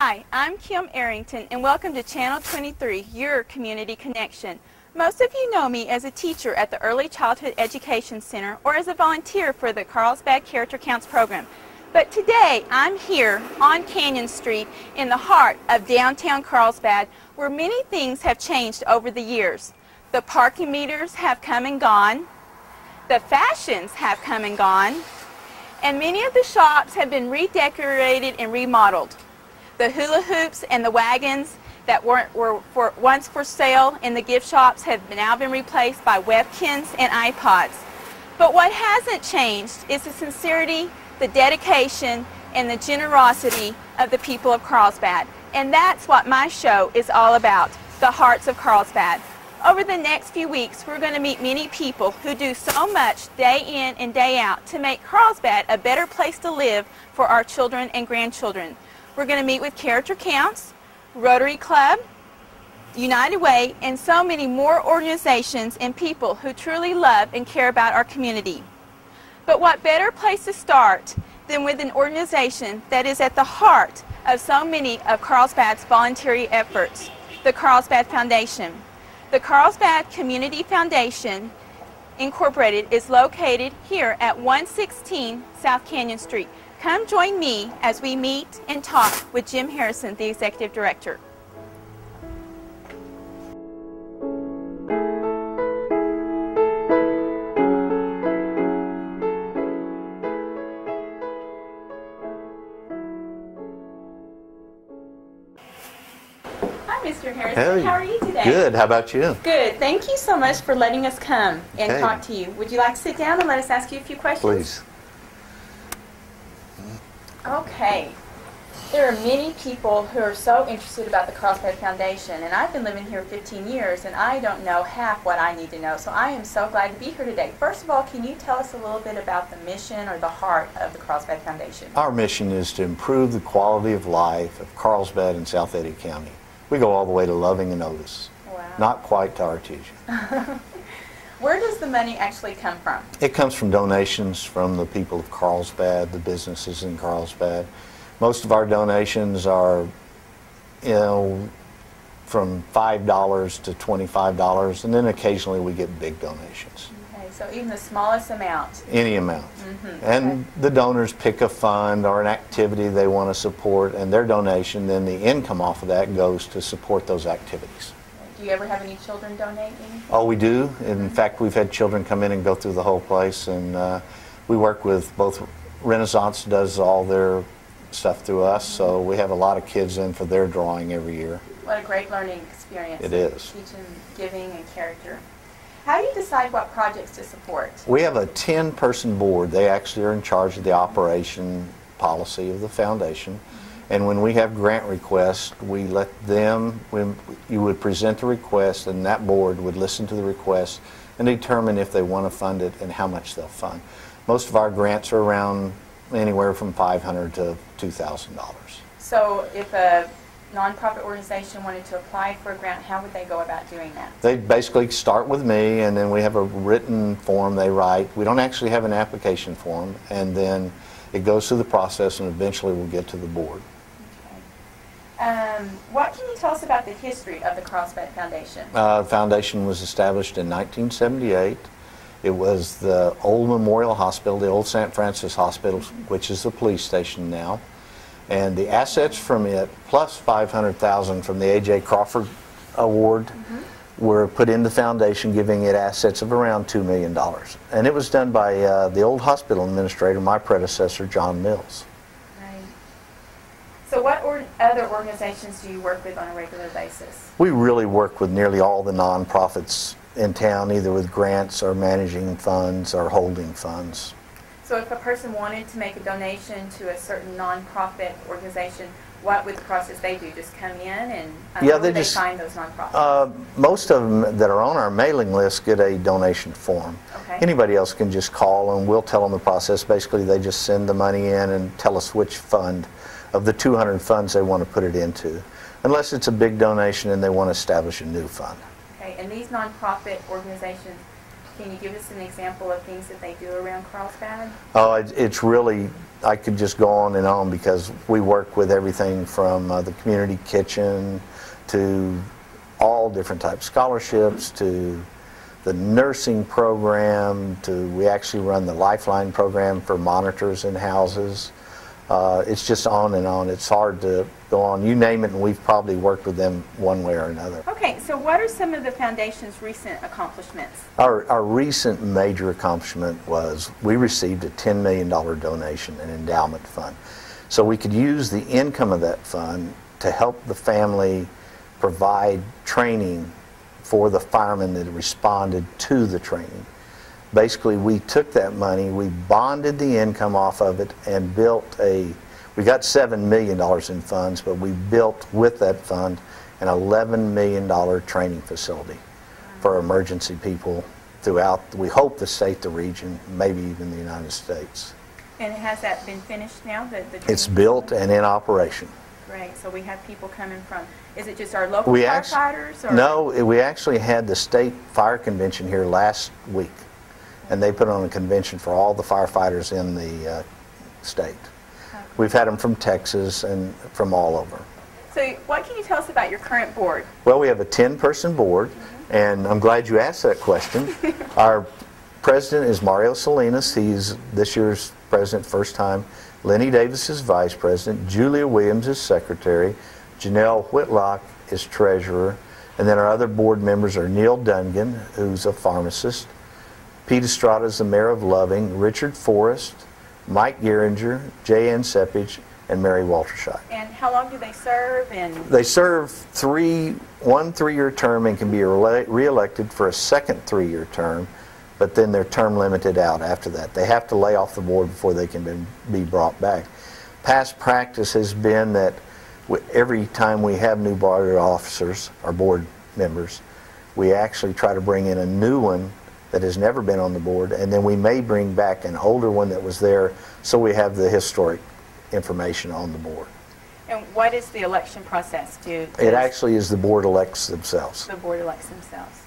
Hi, I'm Kim Arrington, and welcome to Channel 23, your community connection. Most of you know me as a teacher at the Early Childhood Education Center or as a volunteer for the Carlsbad Character Counts program. But today, I'm here on Canyon Street in the heart of downtown Carlsbad, where many things have changed over the years. The parking meters have come and gone, the fashions have come and gone, and many of the shops have been redecorated and remodeled. The hula hoops and the wagons that were once for sale in the gift shops have now been replaced by Webkins and iPods. But what hasn't changed is the sincerity, the dedication, and the generosity of the people of Carlsbad. And that's what my show is all about, the hearts of Carlsbad. Over the next few weeks, we're going to meet many people who do so much day in and day out to make Carlsbad a better place to live for our children and grandchildren. We're going to meet with Character Counts, Rotary Club, United Way, and so many more organizations and people who truly love and care about our community. But what better place to start than with an organization that is at the heart of so many of Carlsbad's voluntary efforts, the Carlsbad Foundation. The Carlsbad Community Foundation Incorporated is located here at 116 South Canyon Street. Come join me as we meet and talk with Jim Harrison, the Executive Director. Hi, Mr. Harrison. Hey. How are you today? Good. How about you? Good. Thank you so much for letting us come and Okay. talk to you. Would you like to sit down and let us ask you a few questions? Please. Okay. There are many people who are so interested about the Carlsbad Foundation, and I've been living here 15 years, and I don't know half what I need to know, so I am so glad to be here today. First of all, can you tell us a little bit about the mission or the heart of the Carlsbad Foundation? Our mission is to improve the quality of life of Carlsbad and South Eddy County. We go all the way to Loving and Otis. Wow. Not quite to Artesia. Where does the money actually come from? It comes from donations from the people of Carlsbad, the businesses in Carlsbad. Most of our donations are, from $5 to $25, and then occasionally we get big donations. Okay, so even the smallest amount. Any amount. Mm-hmm. And the donors pick a fund or an activity they want to support, and their donation, then the income off of that goes to support those activities. Do you ever have any children donate anything? Oh, we do. In fact, we've had children come in and go through the whole place, and we work with both Renaissance does all their stuff through us, so we have a lot of kids in for their drawing every year. What a great learning experience. It is. Teaching, giving, and character. How do you decide what projects to support? We have a 10-person board. They actually are in charge of the operation policy of the foundation. And when we have grant requests, we let them, you would present the request, and that board would listen to the request and determine if they want to fund it and how much they'll fund. Most of our grants are around anywhere from $500 to $2,000. So if a nonprofit organization wanted to apply for a grant, how would they go about doing that? They basically start with me, and then we have a written form they write. We don't actually have an application form, and then it goes through the process, and eventually we'll get to the board. What can you tell us about the history of the Carlsbad Foundation? The foundation was established in 1978. It was the old Memorial Hospital, the old St. Francis Hospital, which is the police station now. And the assets from it, plus $500,000 from the A.J. Crawford Award, were put in the foundation, giving it assets of around $2 million. And it was done by the old hospital administrator, my predecessor, John Mills. So what other organizations do you work with on a regular basis? We really work with nearly all the nonprofits in town, either with grants or managing funds or holding funds. So if a person wanted to make a donation to a certain nonprofit organization, what would the process they do? Just come in and yeah, how would they find those nonprofits? Most of them that are on our mailing list get a donation form. Okay. Anybody else can just call and we'll tell them the process. Basically, they just send the money in and tell us which fund of the 200 funds they want to put it into, unless it's a big donation and they want to establish a new fund. Okay, and these nonprofit organizations, Can you give us an example of things that they do around Carlsbad? Oh, it's really, I could just go on and on because we work with everything from the community kitchen to all different types of scholarships to the nursing program to we actually run the Lifeline program for monitors in houses. It's just on and on. It's hard to go on. You name it and we've probably worked with them one way or another. Okay, so what are some of the foundation's recent accomplishments? Our recent major accomplishment was we received a $10 million donation, an endowment fund. So we could use the income of that fund to help the family provide training for the firemen that responded to the training. Basically, we took that money, we bonded the income off of it and built we got $7 million in funds, but we built with that fund an $11 million training facility for emergency people throughout, we hope, the state, the region, maybe even the United States. And has that been finished now? It's built and in operation. Great. So we have people coming from, is it just our local We firefighters? Or? No, we actually had the state fire convention here last week, and they put on a convention for all the firefighters in the state. Okay. We've had them from Texas and from all over. So what can you tell us about your current board? Well, we have a 10-person board, and I'm glad you asked that question. Our president is Mario Salinas. He's this year's president, first time. Lenny Davis is vice president. Julia Williams is secretary. Janelle Whitlock is treasurer. And then our other board members are Neil Dungan, who's a pharmacist. Pete Estrada is the mayor of Loving. Richard Forrest, Mike Geringer, J.N. Seppage, and Mary Waltershot. And how long do they serve? And they serve one 3-year term and can be re-elected for a second 3-year term, but then they're term limited out after that. They have to lay off the board before they can be brought back. Past practice has been that every time we have new board officers, or board members, we actually try to bring in a new one that has never been on the board, and then we may bring back an older one that was there so we have the historic information on the board. And what is the election process? It actually is the board elects themselves. The board elects themselves.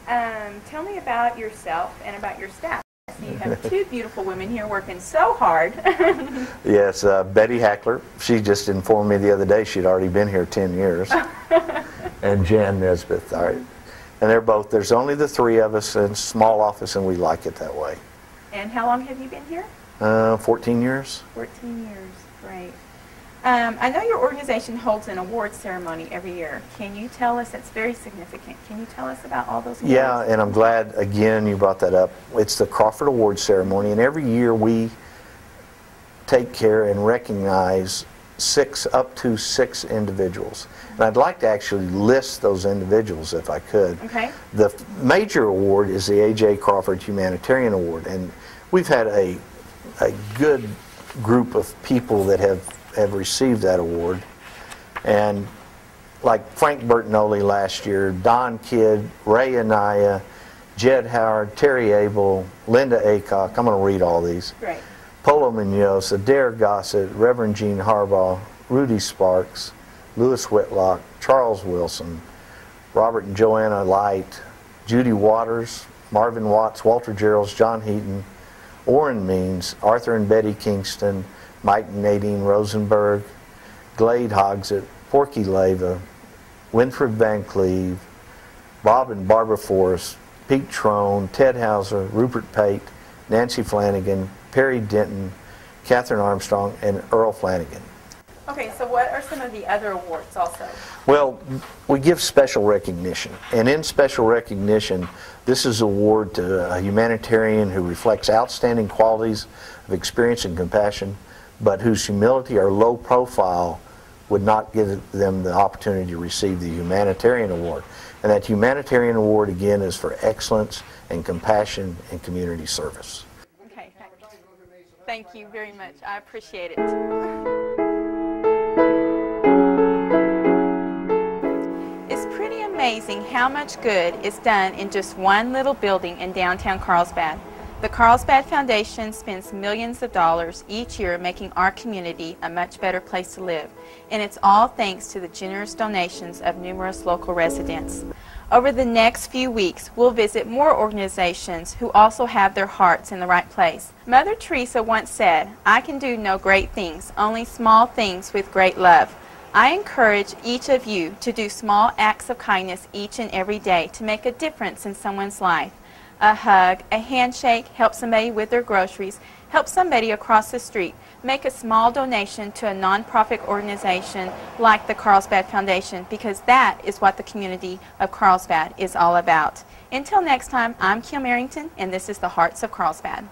Okay. Tell me about yourself and about your staff. So you have two beautiful women here working so hard. Yes, Betty Hackler. She just informed me the other day she'd already been here 10 years. And Jan Nesbitt. All right. And they're both, there's only the 3 of us in a small office, and we like it that way. And how long have you been here? 14 years. 14 years, great. I know your organization holds an award ceremony every year. Can you tell us, that's very significant, can you tell us about all those awards? Yeah, and I'm glad, again, you brought that up. It's the Crawford Award Ceremony, and every year we take care and recognize up to 6 individuals. And I'd like to actually list those individuals if I could. Okay. The major award is the A.J. Crawford Humanitarian Award, and we've had a good group of people that have received that award. And like Frank Bertinoli last year, Don Kidd, Ray Anaya, Jed Howard, Terry Abel, Linda Aycock, I'm going to read all these. Great. Polo Munoz, Adair Gossett, Reverend Gene Harbaugh, Rudy Sparks, Lewis Whitlock, Charles Wilson, Robert and Joanna Light, Judy Waters, Marvin Watts, Walter Geralds, John Heaton, Orrin Means, Arthur and Betty Kingston, Mike and Nadine Rosenberg, Glade Hogsett, Porky Leva, Winfred Van Cleve, Bob and Barbara Forrest, Pete Trone, Ted Hauser, Rupert Pate, Nancy Flanagan, Perry Denton, Catherine Armstrong, and Earl Flanagan. Okay, so what are some of the other awards also? Well, we give special recognition, and in special recognition, this is an award to a humanitarian who reflects outstanding qualities of experience and compassion, but whose humility or low profile would not give them the opportunity to receive the humanitarian award. And that humanitarian award, again, is for excellence and compassion and community service. Okay, thank you very much. I appreciate it. It's pretty amazing how much good is done in just one little building in downtown Carlsbad. The Carlsbad Foundation spends millions of dollars each year making our community a much better place to live, and it's all thanks to the generous donations of numerous local residents. Over the next few weeks, we'll visit more organizations who also have their hearts in the right place. Mother Teresa once said, "I can do no great things, only small things with great love." I encourage each of you to do small acts of kindness each and every day to make a difference in someone's life. A hug, a handshake, help somebody with their groceries, help somebody across the street, make a small donation to a nonprofit organization like the Carlsbad Foundation, because that is what the community of Carlsbad is all about. Until next time, I'm Kim Arrington, and this is the Hearts of Carlsbad.